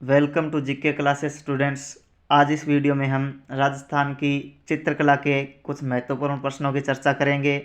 Welcome to GK classes students. आज इस video में हम राजस्थान की चित्रकला के कुछ महत्वपूर्ण प्रश्नों की चर्चा करेंगे।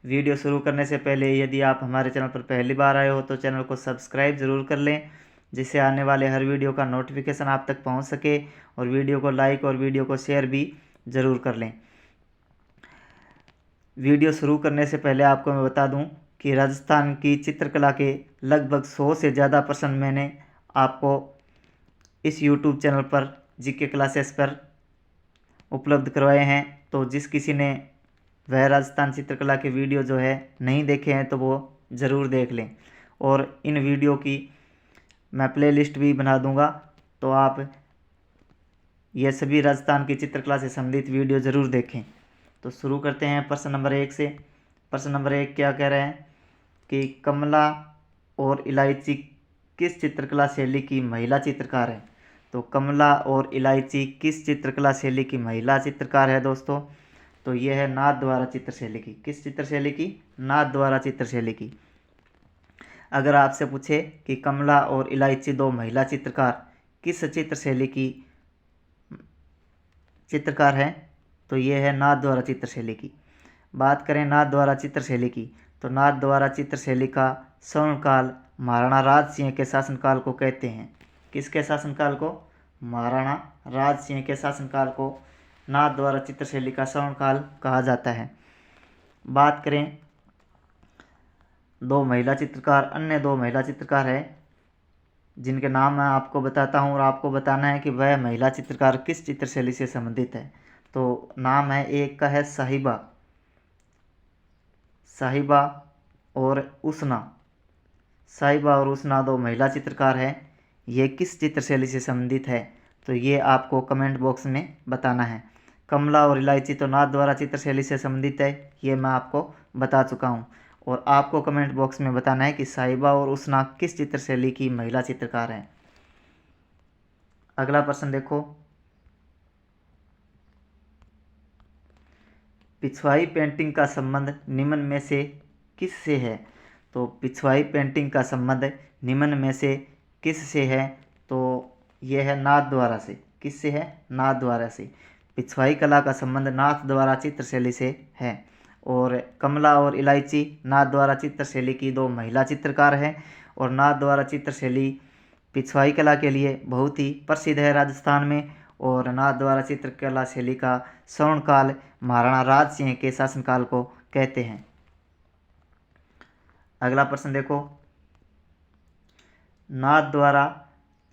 वीडियो शुरू करने से पहले यदि आप हमारे चैनल पर पहली बार आए हो तो चैनल को सब्सक्राइब ज़रूर कर लें, जिससे आने वाले हर वीडियो का नोटिफिकेशन आप तक पहुंच सके। और वीडियो को लाइक और वीडियो को शेयर भी ज़रूर कर लें। वीडियो शुरू करने से पहले आपको मैं बता दूं कि राजस्थान की चित्रकला के लगभग 100 से ज़्यादा प्रश्न मैंने आपको इस YouTube चैनल पर जीके क्लासेस पर उपलब्ध करवाए हैं। तो जिस किसी ने वह राजस्थान चित्रकला के वीडियो जो है नहीं देखे हैं तो वो ज़रूर देख लें। और इन वीडियो की मैं प्लेलिस्ट भी बना दूंगा, तो आप ये सभी राजस्थान की चित्रकला से संबंधित वीडियो ज़रूर देखें। तो शुरू करते हैं प्रश्न नंबर 1 से। प्रश्न नंबर 1 क्या कह रहे हैं कि कमला और इलायची किस चित्रकला शैली की महिला चित्रकार है। तो कमला और इलायची किस चित्रकला शैली की महिला चित्रकार है दोस्तों? तो यह है नाथ द्वारा चित्र शैली की। किस चित्र शैली की? नाथ द्वारा चित्र शैली की। अगर आपसे पूछे कि कमला और इलायची दो महिला चित्रकार किस चित्र शैली की चित्रकार हैं, तो ये है नाथ द्वारा चित्र शैली की। बात करें नाथ द्वारा चित्र शैली की, तो नाथ द्वारा चित्र शैली का स्वर्णकाल महाराणा राज सिंह के शासनकाल को कहते हैं। किसके शासनकाल को? महाराणा राज सिंह के शासनकाल को नाथ द्वारा चित्र शैली का स्वर्णकाल कहा जाता है। बात करें अन्य दो महिला चित्रकार है जिनके नाम मैं आपको बताता हूँ और आपको बताना है कि वह महिला चित्रकार किस चित्र शैली से संबंधित है। तो नाम है, एक का है साहिबा और उषना। साहिबा और उषना दो महिला चित्रकार हैं। ये किस चित्र शैली से संबंधित है, तो ये आपको कमेंट बॉक्स में बताना है। कमला और इलायची तो नाथ द्वारा चित्र शैली से संबंधित है, ये मैं आपको बता चुका हूँ। और आपको कमेंट बॉक्स में बताना है कि साहिबा और उषना किस चित्र शैली की महिला चित्रकार हैं। अगला प्रश्न देखो, पिछवाई पेंटिंग का संबंध निम्न में से किस से है? तो पिछवाई पेंटिंग का संबंध निम्न में से किस से है? तो यह है नाथ द्वारा से। किस से है? नाथ द्वारा से। पिछवाई कला का संबंध नाथ द्वारा चित्र शैली से है। और कमला और इलायची नाथ द्वारा चित्र शैली की दो महिला चित्रकार हैं। और नाथ द्वारा चित्र शैली पिछवाई कला के लिए बहुत ही प्रसिद्ध है राजस्थान में। और नाथ द्वारा चित्रकला शैली का स्वर्णकाल महाराणा राज सिंह के शासनकाल को कहते हैं। अगला प्रश्न देखो, नाथ द्वारा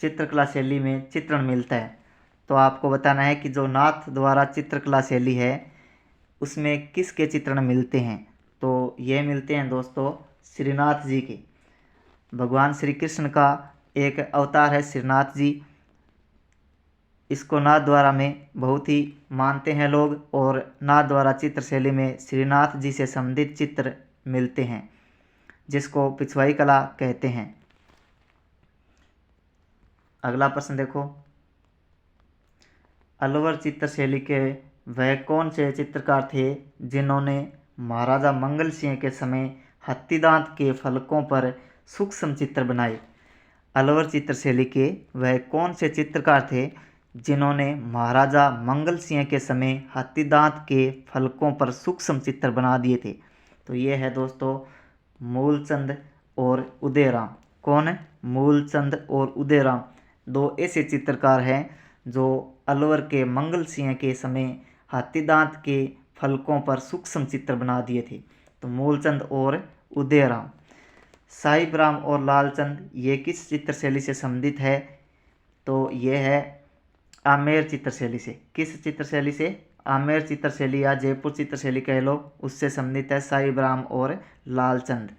चित्रकला शैली में चित्रण मिलता है। तो आपको बताना है कि जो नाथ द्वारा चित्रकला शैली है उसमें किसके चित्रण मिलते हैं। तो ये मिलते हैं दोस्तों श्रीनाथ जी के। भगवान श्री कृष्ण का एक अवतार है श्रीनाथ जी। इसको नाथ द्वारा में बहुत ही मानते हैं लोग। और नाथ द्वारा चित्र शैली में श्रीनाथ जी से संबंधित चित्र मिलते हैं, जिसको पिछवाई कला कहते हैं। अगला प्रश्न देखो, अलवर चित्र शैली के वह कौन से चित्रकार थे जिन्होंने महाराजा मंगल सिंह के समय हाथीदांत के फलकों पर सूक्ष्म चित्र बनाए? अलवर चित्र शैली के वह कौन से चित्रकार थे जिन्होंने महाराजा मंगल सिंह के समय हाथीदांत के फलकों पर सूक्ष्म चित्र बना दिए थे? तो ये है दोस्तों मूलचंद और उदयराम। कौन है? मूलचंद और उदयराम दो ऐसे चित्रकार हैं जो अलवर के मंगल सिंह के समय हाथीदांत के फलकों पर सूक्ष्म चित्र बना दिए थे। तो मूलचंद और उदयराम। साहिब राम और लालचंद ये किस चित्र शैली से संबंधित है? तो ये है आमेर चित्र शैली से। किस चित्र शैली से? आमेर चित्र शैली या जयपुर चित्र शैली कह लो, उससे संबंधित है साहिब राम और लालचंद।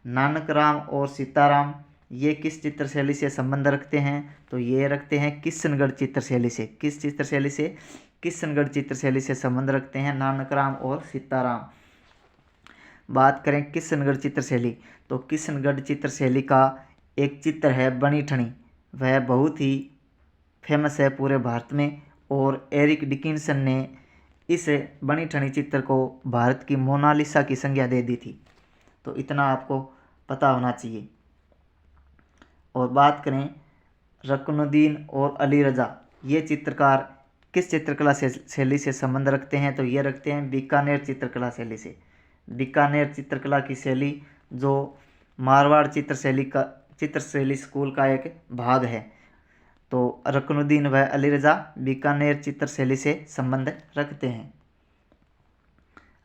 नानक राम और सीताराम ये किस चित्र शैली से संबंध रखते हैं? तो ये रखते हैं किशनगढ़ चित्र शैली से। किस चित्र शैली से? किशनगढ़ चित्र शैली से संबंध रखते हैं नानक राम और सीताराम। बात करें किशनगढ़ चित्र शैली, तो किशनगढ़ चित्र शैली का एक चित्र है बनी ठनी। वह बहुत ही फेमस है पूरे भारत में। और एरिक डिकिंसन ने इस बनी ठनी चित्र को भारत की मोनालिसा की संज्ञा दे दी थी। तो इतना आपको पता होना चाहिए। और बात करें रुकनुद्दीन और अली रजा ये चित्रकार किस चित्रकला शैली से संबंध रखते हैं? तो ये रखते हैं बीकानेर चित्रकला शैली से। बीकानेर चित्रकला की शैली जो मारवाड़ चित्रशैली स्कूल का एक भाग है। तो रुकनुद्दीन व अली रजा बीकानेर चित्रशैली से संबंध रखते हैं।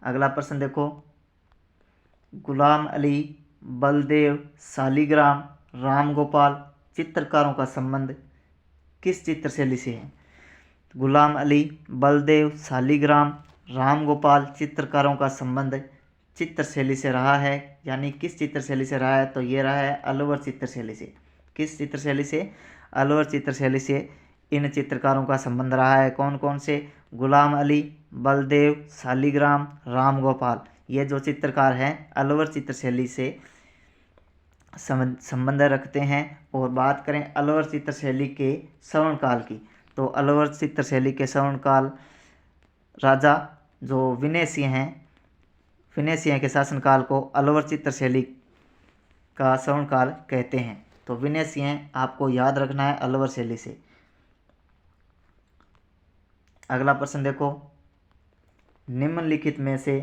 अगला प्रश्न देखो, गुलाम अली, बलदेव, शालिग्राम, राम गोपाल चित्रकारों का संबंध किस चित्रशैली से है? गुलाम अली, बलदेव, शालिग्राम, राम गोपाल चित्रकारों का संबंध चित्रशैली से रहा है, यानी किस चित्रशैली से रहा है? तो ये रहा है अलवर चित्रशैली से। किस चित्रशैली से? अलवर चित्रशैली से इन चित्रकारों का संबंध रहा है। कौन कौन से? गुलाम अली, बलदेव, शालिग्राम, राम गोपाल ये जो चित्रकार हैं अलवर चित्रशैली से संबंध रखते हैं। और बात करें अलवर चित्रशैली के स्वर्णकाल की, तो अलवर चित्रशैली के स्वर्णकाल राजा जो विनय सिंह के शासनकाल को अलवर चित्रशैली का स्वर्णकाल कहते हैं। तो विनय सिंह आपको याद रखना है अलवर शैली से। अगला प्रश्न देखो, निम्नलिखित में से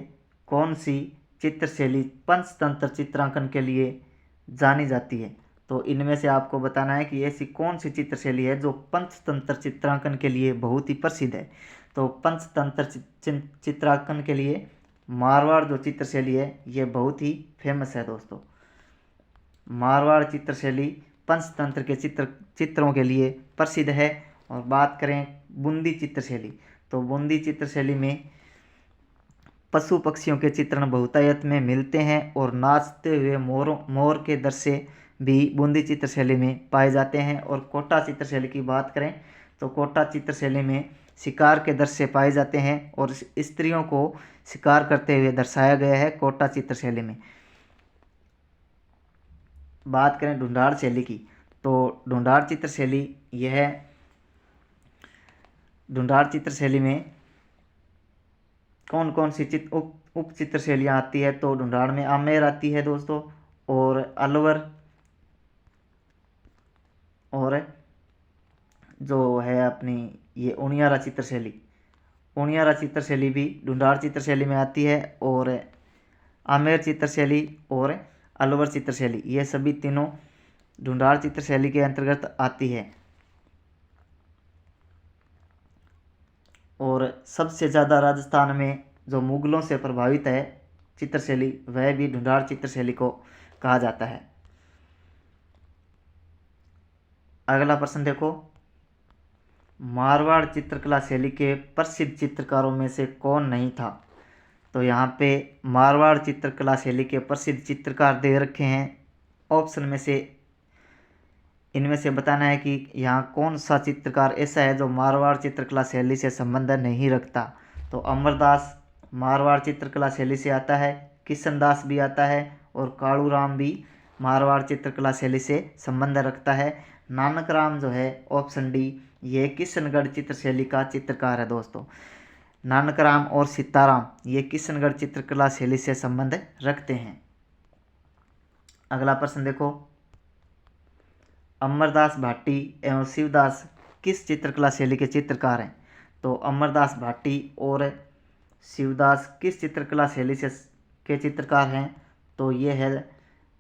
कौन सी चित्रशैली पंचतंत्र चित्रांकन के लिए जानी जाती है? तो इनमें से आपको बताना है कि ऐसी कौन सी चित्रशैली है जो पंचतंत्र चित्रांकन के लिए बहुत ही प्रसिद्ध है। तो पंचतंत्र चित्रांकन के लिए मारवाड़ जो चित्रशैली है ये बहुत ही फेमस है दोस्तों। मारवाड़ चित्रशैली पंचतंत्र के चित्रों के लिए प्रसिद्ध है। और बात करें बूंदी चित्रशैली, तो बूंदी चित्रशैली में पशु पक्षियों के चित्रण बहुतायत में मिलते हैं और नाचते हुए मोर के दृश्य भी बूंदी चित्रशैली में पाए जाते हैं। और कोटा चित्रशैली की बात करें तो कोटा चित्रशैली में शिकार के दृश्य पाए जाते हैं और स्त्रियों को शिकार करते हुए दर्शाया गया है कोटा चित्रशैली में। बात करें ढूंढाड़ शैली की, तो ढूंढाड़ चित्रशैली में कौन कौन सी उप चित्रशैलियाँ आती है? तो ढूंढाड़ में आमेर आती है दोस्तों, और अलवर और जो है अपनी ये उनियारा चित्रशैली भी ढूंढाड़ चित्रशैली में आती है। और आमेर चित्रशैली और अलवर चित्रशैली ये सभी तीनों ढूंढाड़ चित्रशैली के अंतर्गत आती है। और सबसे ज़्यादा राजस्थान में जो मुगलों से प्रभावित है चित्रशैली वह भी ढूंढाड़ चित्रशैली को कहा जाता है। अगला प्रश्न देखो, मारवाड़ चित्रकला शैली के प्रसिद्ध चित्रकारों में से कौन नहीं था? तो यहाँ पे मारवाड़ चित्रकला शैली के प्रसिद्ध चित्रकार दे रखे हैं। ऑप्शन में से इनमें से बताना है कि यहाँ कौन सा चित्रकार ऐसा है जो मारवाड़ चित्रकला शैली से संबंध नहीं रखता। तो अमरदास मारवाड़ चित्रकला शैली से आता है, किशन दास भी आता है और कालूराम भी मारवाड़ चित्रकला शैली से संबंध रखता है। नानक राम जो है ऑप्शन डी ये किशनगढ़ चित्रशैली का चित्रकार है दोस्तों। नानक राम और सीताराम ये किशनगढ़ चित्रकला शैली से संबंध रखते हैं। अगला प्रश्न देखो, अमरदास भाटी एवं शिवदास किस चित्रकला शैली के चित्रकार हैं? तो अमरदास भाटी और शिवदास किस चित्रकला शैली के चित्रकार हैं? तो ये है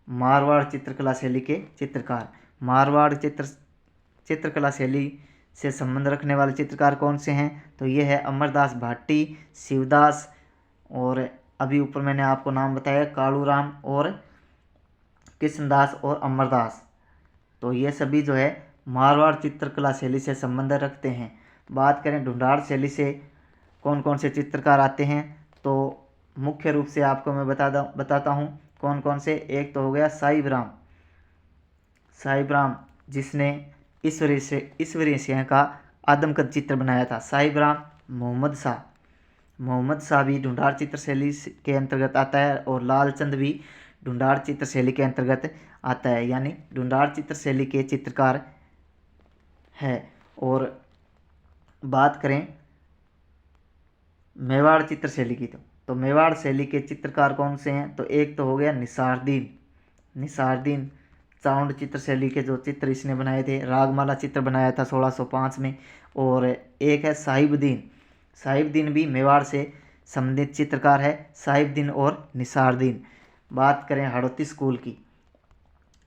मारवाड़ चित्रकला शैली के चित्रकार। मारवाड़ चित्रकला शैली से संबंध रखने वाले चित्रकार कौन से हैं? तो ये है अमरदास भाटी, शिवदास और अभी ऊपर मैंने आपको नाम बताया कालूराम और कृष्णदास और अमरदास। तो ये सभी जो है मारवाड़ चित्रकला शैली से संबंध रखते हैं। बात करें ढूंढाड़ शैली से कौन कौन से चित्रकार आते हैं, तो मुख्य रूप से आपको मैं बताता हूँ कौन कौन से। एक तो हो गया साहिबराम जिसने ईश्वरी सिंह का आदमकद चित्र बनाया था। साहिबराम। मोहम्मद शाह भी ढूंढाड़ चित्रशैली के अंतर्गत आता है और लालचंद भी ढूंढाड़ चित्रशैली के अंतर्गत आता है, यानी ढूंढाड़ चित्रशैली के चित्रकार है। और बात करें मेवाड़ चित्रशैली की, तो मेवाड़ शैली के चित्रकार कौन से हैं? तो एक तो हो गया निसारदीन चाउंड चित्र शैली के जो चित्र इसने बनाए थे। रागमाला चित्र बनाया था 1605 में। और एक है साहिबुद्दीन। साहिबुद्दीन भी मेवाड़ से संबंधित चित्रकार है, साहिबुद्दीन और निसारुद्दीन। बात करें हाड़ौती स्कूल की,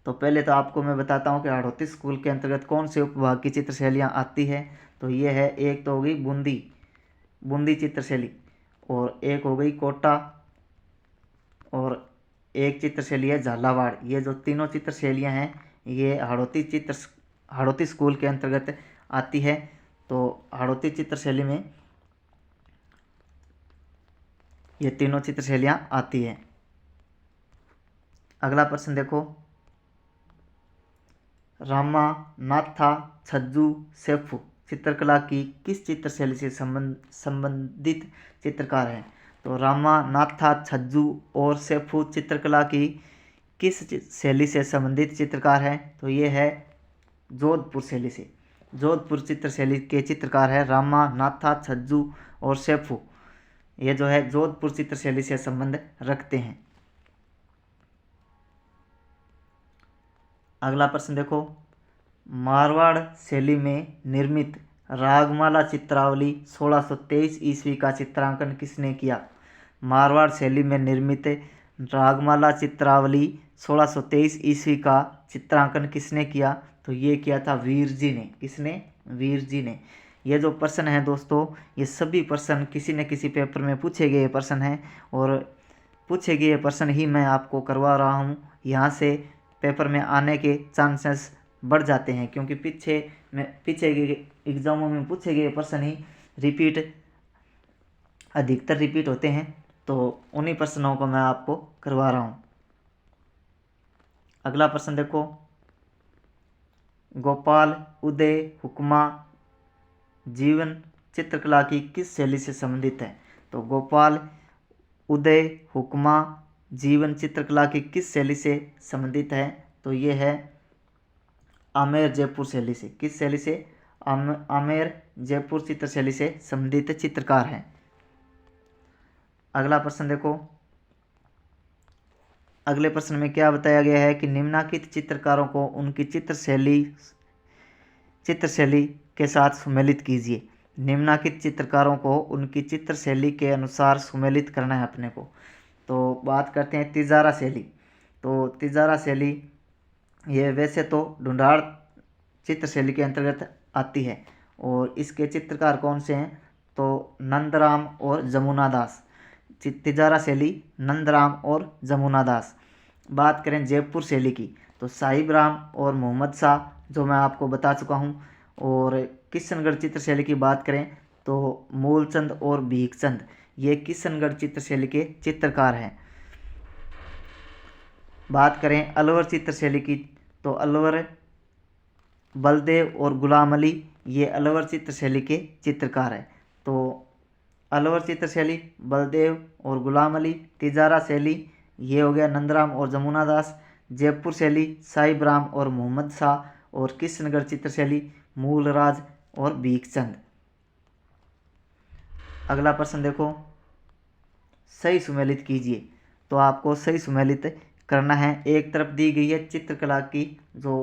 तो पहले तो आपको मैं बताता हूँ कि हाड़ौती स्कूल के अंतर्गत कौन से उपविभाग की चित्र शैलियाँ आती है। तो ये है, एक तो हो गई बूंदी चित्र शैली, और एक हो गई कोटा, और एक चित्र शैली है झालावाड़। ये जो तीनों चित्र शैलियाँ हैं ये हाड़ौती स्कूल के अंतर्गत आती है। तो हाड़ौती चित्र शैली में ये तीनों चित्र शैलियाँ आती है। अगला प्रश्न देखो, रामा, नाथा, छज्जू, सेफू चित्रकला की किस चित्र शैली से संबंधित चित्रकार हैं। तो रामा, नाथा, छज्जू और सेफू चित्रकला की किस शैली से संबंधित चित्रकार हैं। तो ये है जोधपुर शैली से। जोधपुर चित्र शैली के चित्रकार है रामा, नाथा, छज्जू और सेफू। ये जो है जोधपुर चित्र शैली से संबंध रखते हैं। अगला प्रश्न देखो, मारवाड़ शैली में निर्मित रागमाला चित्रावली 1623 ईस्वी का चित्रांकन किसने किया। मारवाड़ शैली में निर्मित रागमाला चित्रावली 1623 ईस्वी का चित्रांकन किसने किया। तो ये किया था वीर जी ने। किसने? वीर जी ने। ये जो प्रश्न है दोस्तों, ये सभी प्रश्न किसी न किसी पेपर में पूछे गए प्रश्न हैं, और पूछे गए प्रश्न ही मैं आपको करवा रहा हूँ। यहाँ से पेपर में आने के चांसेस बढ़ जाते हैं, क्योंकि पीछे के एग्जामों में पूछे गए प्रश्न ही अधिकतर रिपीट होते हैं। तो उन्हीं प्रश्नों को मैं आपको करवा रहा हूँ। अगला प्रश्न देखो, गोपाल, उदय, हुक्मा जीवन चित्रकला की किस शैली से संबंधित है। तो गोपाल, उदय, हुक्मा जीवन चित्रकला की किस शैली से संबंधित है। तो ये है आमेर जयपुर शैली से। किस शैली से? आमेर जयपुर चित्र शैली से संबंधित चित्रकार हैं। अगला प्रश्न देखो, अगले प्रश्न में क्या बताया गया है कि निम्नलिखित चित्रकारों को उनकी चित्र शैली के साथ सुमेलित कीजिए। निम्नलिखित चित्रकारों को उनकी चित्र शैली के अनुसार सुमेलित करना है अपने को। तो बात करते हैं तिजारा शैली। तो तिजारा शैली ये वैसे तो ढूंढाड़ चित्र शैली के अंतर्गत आती है, और इसके चित्रकार कौन से हैं। तो नंदराम और जमुना दास। तिजारा शैली नंदराम और जमुना दास। बात करें जयपुर शैली की, तो साहिब राम और मोहम्मद शाह, जो मैं आपको बता चुका हूँ। और किशनगढ़ चित्र शैली की बात करें तो मूलचंद और भीखचंद, ये किशनगढ़ चित्र शैली के चित्रकार हैं। बात करें अलवर चित्र शैली की, तो अलवर बलदेव और गुलाम अली, ये अलवर चित्र शैली के चित्रकार हैं। तो अलवर चित्र शैली बलदेव और गुलाम अली, तिजारा शैली ये हो गया नंदराम और जमुना दास, जयपुर शैली साहिब राम और मोहम्मद शाह, और किशनगढ़ चित्र शैली मूलराज और भीखचंद। अगला प्रश्न देखो, सही सुमेलित कीजिए। तो आपको सही सुमेलित करना है। एक तरफ दी गई है चित्रकला की जो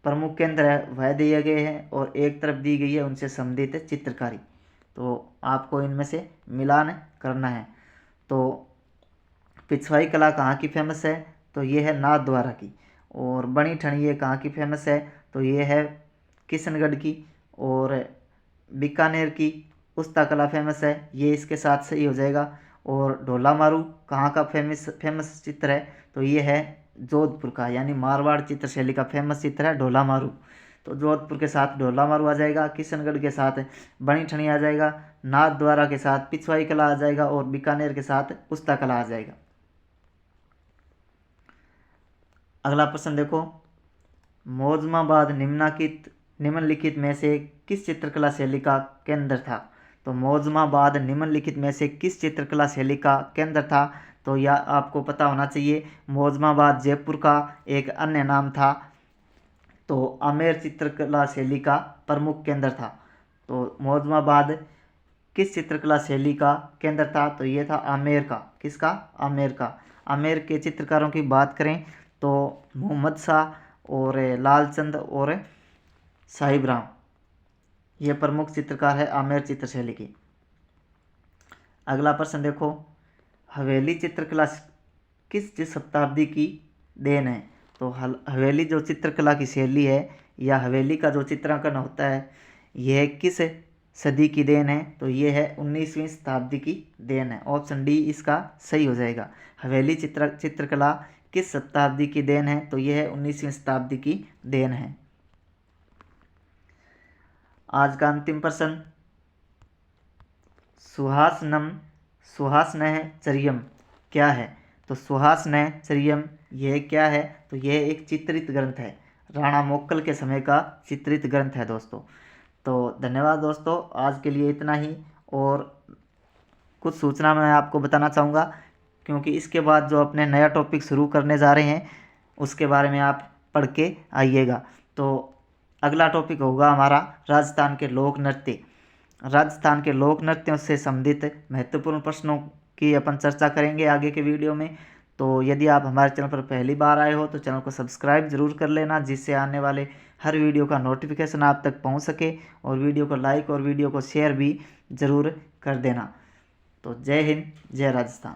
प्रमुख केंद्र है वह दिए गए हैं, और एक तरफ दी गई है उनसे संबंधित चित्रकारी। तो आपको इनमें से मिलान करना है। तो पिछवाई कला कहाँ की फेमस है। तो ये है नाथद्वारा की। और बनी ठणी ये कहाँ की फेमस है। तो ये है किशनगढ़ की। और बीकानेर की उस्ता कला फेमस है, ये इसके साथ सही हो जाएगा। और ढोला मारू कहाँ का फेमस चित्र है। तो ये है जोधपुर का, यानी मारवाड़ चित्र शैली का फेमस चित्र है ढोला मारू। तो जोधपुर के साथ ढोला मारू आ जाएगा, किशनगढ़ के साथ बनी ठणी आ जाएगा, नाथद्वारा के साथ पिछवाई कला आ जाएगा, और बीकानेर के साथ उस्ता कला आ जाएगा। अगला प्रश्न देखो, मोजमाबाद निम्नलिखित में से किस चित्रकला शैली का केंद्र था। तो मोजमाबाद निम्नलिखित में से किस चित्रकला शैली का केंद्र था। तो यह आपको पता होना चाहिए। मोजमाबाद जयपुर का एक अन्य नाम था। तो आमेर चित्रकला शैली का प्रमुख केंद्र था। तो मोजमाबाद किस चित्रकला शैली का केंद्र था। तो ये था आमेर का। किसका? आमेर का। आमेर के चित्रकारों की बात करें तो मोहम्मद शाह और लालचंद और साहिब राम, ये प्रमुख चित्रकार है आमेर चित्रशैली की। अगला प्रश्न देखो, हवेली चित्रकला किस शताब्दी की देन है? तो हवेली जो चित्रकला की शैली है या हवेली का जो चित्रांकन होता है, यह किस सदी की देन है? तो ये है 19वीं शताब्दी की देन है। ऑप्शन डी इसका सही हो जाएगा। हवेली चित्रकला किस शताब्दी की देन है? तो यह है 19वीं शताब्दी की देन है। आज का अंतिम प्रश्न, सुहासनः चरियम क्या है? तो सुहासनः चरियम यह क्या है? तो यह एक चित्रित ग्रंथ है, राणा मोक्कल के समय का चित्रित ग्रंथ है दोस्तों। तो धन्यवाद दोस्तों, आज के लिए इतना ही। और कुछ सूचना मैं आपको बताना चाहूँगा, क्योंकि इसके बाद जो अपने नया टॉपिक शुरू करने जा रहे हैं उसके बारे में आप पढ़ के आइएगा। तो अगला टॉपिक होगा हमारा राजस्थान के लोक नृत्य। राजस्थान के लोक नृत्यों से संबंधित महत्वपूर्ण प्रश्नों की अपन चर्चा करेंगे आगे के वीडियो में। तो यदि आप हमारे चैनल पर पहली बार आए हो तो चैनल को सब्सक्राइब जरूर कर लेना, जिससे आने वाले हर वीडियो का नोटिफिकेशन आप तक पहुंच सके। और वीडियो को लाइक और वीडियो को शेयर भी ज़रूर कर देना। तो जय हिंद, जय राजस्थान।